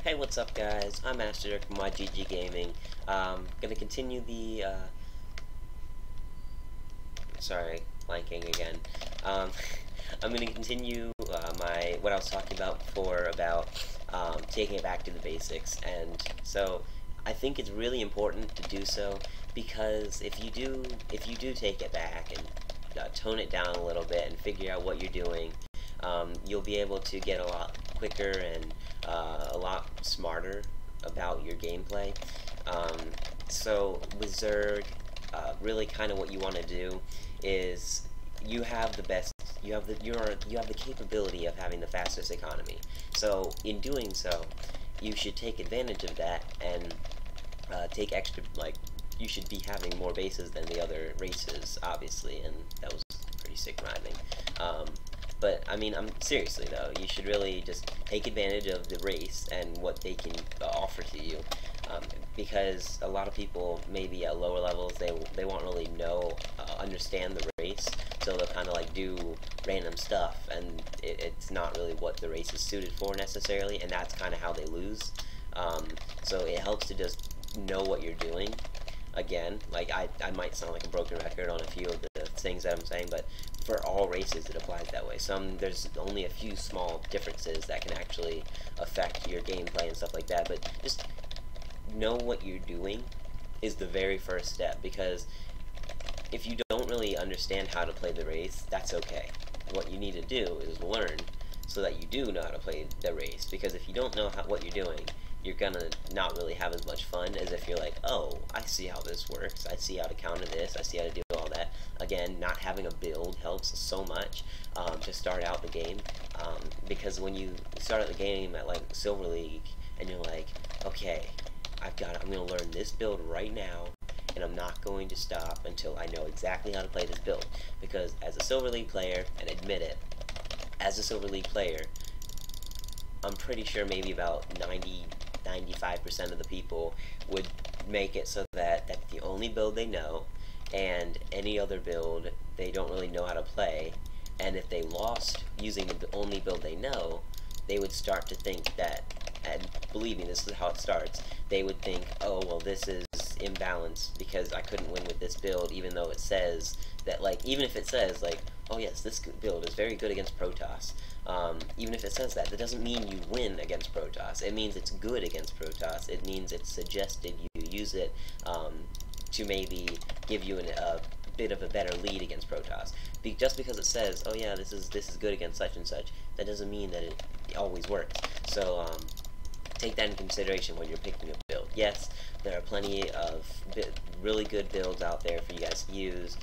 Hey, what's up, guys? I'm Master Zerg from YGG Gaming. Gonna continue the, sorry, blanking again. Um, I'm gonna continue, what I was talking about before about, taking it back to the basics, and so, I think it's really important to do so, because if you do take it back and, tone it down a little bit and figure out what you're doing, you'll be able to get a lot quicker and a lot smarter about your gameplay. So with Zerg, really kind of what you want to do is you have the best, you have the capability of having the fastest economy. So in doing so, you should take advantage of that and take extra, like, you should be having more bases than the other races, obviously, and that was pretty sick rhyming. But, I mean, seriously, though, you should really just take advantage of the race and what they can offer to you, because a lot of people, maybe at lower levels, they won't really understand the race, so they'll kind of, like, do random stuff, and it's not really what the race is suited for, necessarily, and that's kind of how they lose. So it helps to just know what you're doing. Again, like, I might sound like a broken record on a few of the things that I'm saying, but for all races it applies that way. There's only a few small differences that can actually affect your gameplay and stuff like that, but just know what you're doing is the very first step, because if you don't really understand how to play the race, that's okay. What you need to do is learn so that you do know how to play the race, because if you don't know what you're doing, you're gonna not really have as much fun as if you're like, oh, I see how this works, I see how to counter this, I see how to do all that. Again, not having a build helps so much to start out the game, because when you start out the game at, like, Silver League, and you're like, okay, I'm gonna learn this build right now, and I'm not going to stop until I know exactly how to play this build, because as a Silver League player, and admit it, as a Silver League player, I'm pretty sure maybe about 95% of the people would make it so that that's the only build they know, and any other build they don't really know how to play, and if they lost using the only build they know, they would start to think that, and believe me, this is how it starts, they would think, oh, well, this is imbalanced because I couldn't win with this build, even though it says that, like, even if it says, like, oh yes, this build is very good against Protoss, even if it says that, that doesn't mean you win against Protoss. It means it's good against Protoss. It means it's suggested you use it to maybe give you a bit of a better lead against Protoss. Just because it says, oh yeah, this is good against such and such, that doesn't mean that it always works. So take that in consideration when you're picking a build. Yes, there are plenty of really good builds out there for you guys to use.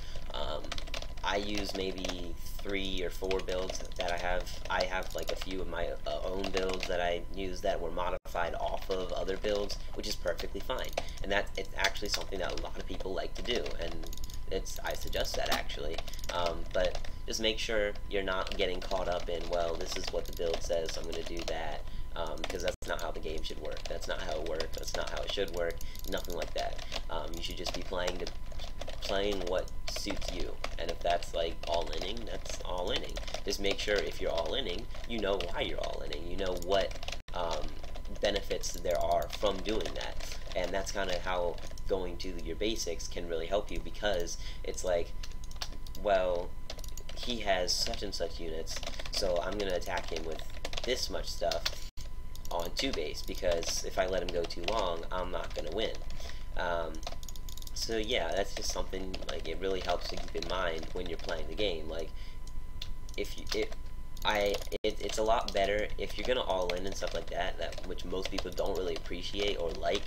I use maybe 3 or 4 builds that I have. I have, like, a few of my own builds that I use that were modified off of other builds, which is perfectly fine. And it's actually something that a lot of people like to do, and I suggest that, actually. But just make sure you're not getting caught up in, well, this is what the build says, so I'm going to do that. Because that's not how the game should work. That's not how it works. That's not how it should work. Nothing like that. You should just be playing what suits you, and if that's, like, all-inning, that's all-inning. Just make sure if you're all-inning, you know why you're all-inning. You know what benefits there are from doing that, and that's kind of how going to your basics can really help you, because it's like, well, he has such and such units, so I'm going to attack him with this much stuff on 2 base, because if I let him go too long, I'm not going to win. So yeah, that's just something, like, it really helps to keep in mind when you're playing the game. Like, it's a lot better if you're gonna all in and stuff like that, which most people don't really appreciate or like.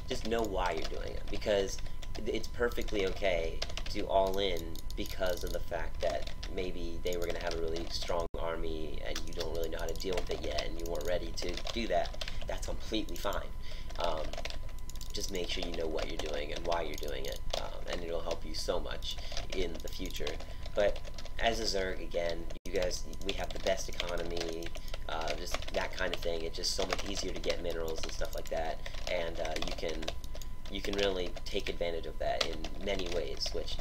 Just know why you're doing it, because it's perfectly okay to all in because of the fact that maybe they were gonna have a really strong army and you don't really know how to deal with it yet, and you weren't ready to do that. That's completely fine. Just make sure you know what you're doing and why you're doing it, and it'll help you so much in the future. But as a Zerg, again, we have the best economy, just that kind of thing. It's just so much easier to get minerals and stuff like that, and you can really take advantage of that in many ways, which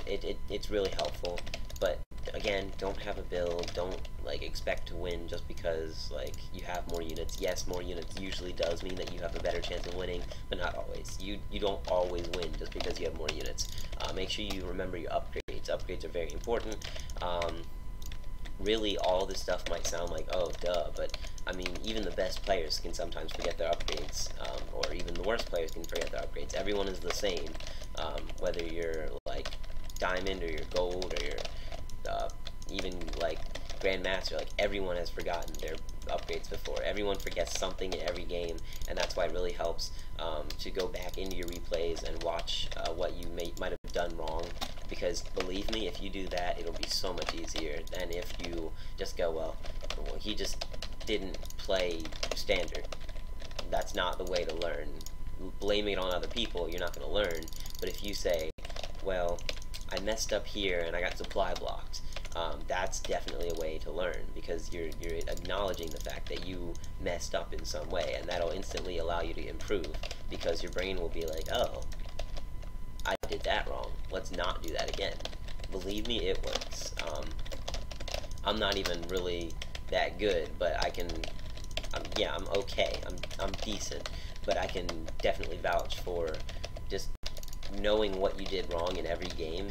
it's really helpful. But again, don't have a build, don't like expect to win just because like you have more units. Yes, more units usually does mean that you have a better chance of winning, but not always. You don't always win just because you have more units. Make sure you remember your upgrades. Upgrades are very important. Really, all this stuff might sound like, oh, duh, but I mean, even the best players can sometimes forget their upgrades, or even the worst players can forget their upgrades. Everyone is the same, whether you're like diamond or you're gold or you're even like grandmaster. Like, everyone has forgotten their upgrades before. Everyone forgets something in every game, and that's why it really helps to go back into your replays and watch what you might have done wrong, because believe me, if you do that, it'll be so much easier than if you just go, well, he just didn't play standard. That's not the way to learn. Blaming it on other people, you're not going to learn. But if you say, well, I messed up here and I got supply blocked, that's definitely a way to learn, because you're acknowledging the fact that you messed up in some way, and that'll instantly allow you to improve, because your brain will be like, oh, I did that wrong. Let's not do that again. Believe me, it works. I'm not even really that good, but I can. Yeah, I'm okay. I'm decent, but I can definitely vouch for just knowing what you did wrong in every game.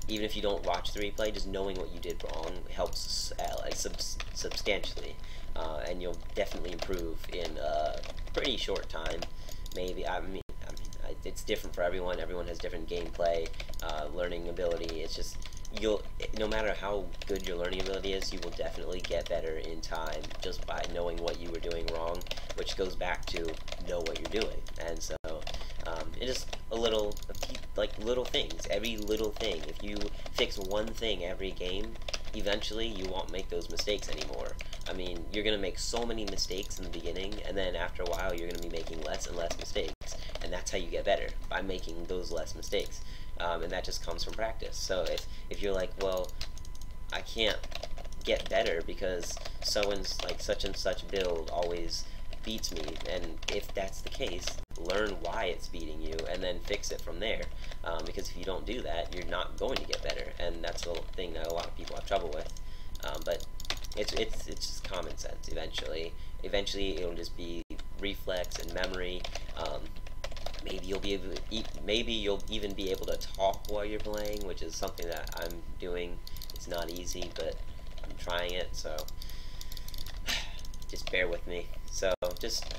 Even if you don't watch the replay, just knowing what you did wrong helps substantially, and you'll definitely improve in a pretty short time. Maybe it's different for everyone. Everyone has different gameplay, learning ability. It's just no matter how good your learning ability is, you will definitely get better in time just by knowing what you were doing wrong, which goes back to know what you're doing. And so it is little things. Every little thing. If you fix one thing every game, eventually you won't make those mistakes anymore. I mean, you're going to make so many mistakes in the beginning, and then after a while you're going to be making less and less mistakes. And that's how you get better, by making those less mistakes. And that just comes from practice. So if you're like, well, I can't get better because such and such build always beats me, and if that's the case, learn why it's beating you and then fix it from there. Because if you don't do that, you're not going to get better, and that's the thing that a lot of people have trouble with. But it's just common sense. Eventually it'll just be reflex and memory. Maybe you'll even be able to talk while you're playing, which is something that I'm doing. It's not easy, but I'm trying it, so just bear with me. So just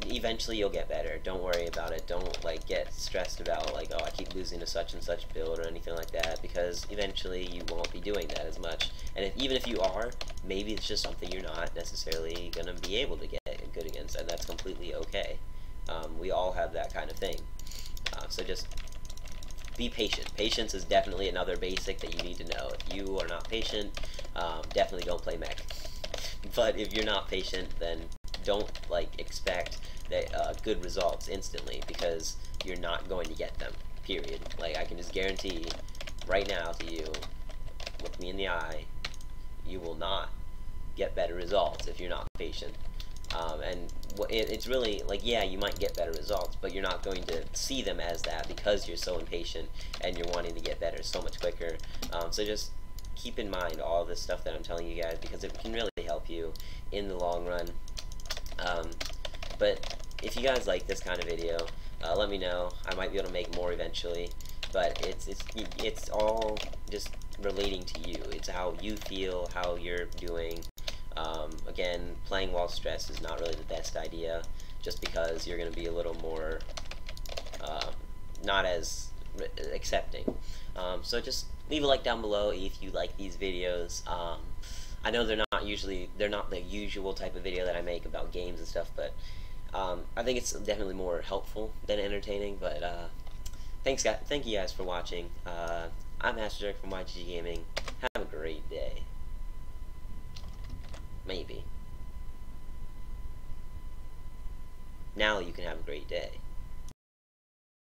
eventually you'll get better. Don't worry about it. Don't get stressed about oh, I keep losing to such and such build or anything like that, because eventually you won't be doing that as much. And even if you are, maybe it's just something you're not necessarily gonna be able to get good against, and that's completely okay. We all have that kind of thing. So just be patient. Patience is definitely another basic that you need to know. If you are not patient, definitely don't play mech. But if you're not patient, then don't expect that good results instantly, because you're not going to get them. Period. I can just guarantee right now to you, look me in the eye, you will not get better results if you're not patient. And it's really yeah, you might get better results, but you're not going to see them as that because you're so impatient and you're wanting to get better so much quicker. So just keep in mind all this stuff that I'm telling you guys, because it can really help you in the long run. But if you guys like this kind of video, let me know. I might be able to make more eventually, but it's all just relating to you. It's how you feel, how you're doing. Again, playing while stressed is not really the best idea, just because you're going to be a little more not as accepting. So just leave a like down below if you like these videos. I know they're not the usual type of video that I make about games and stuff, but I think it's definitely more helpful than entertaining. But thank you guys for watching. I'm Master Zerg from YGG Gaming. Have a great day. Maybe. Now you can have a great day.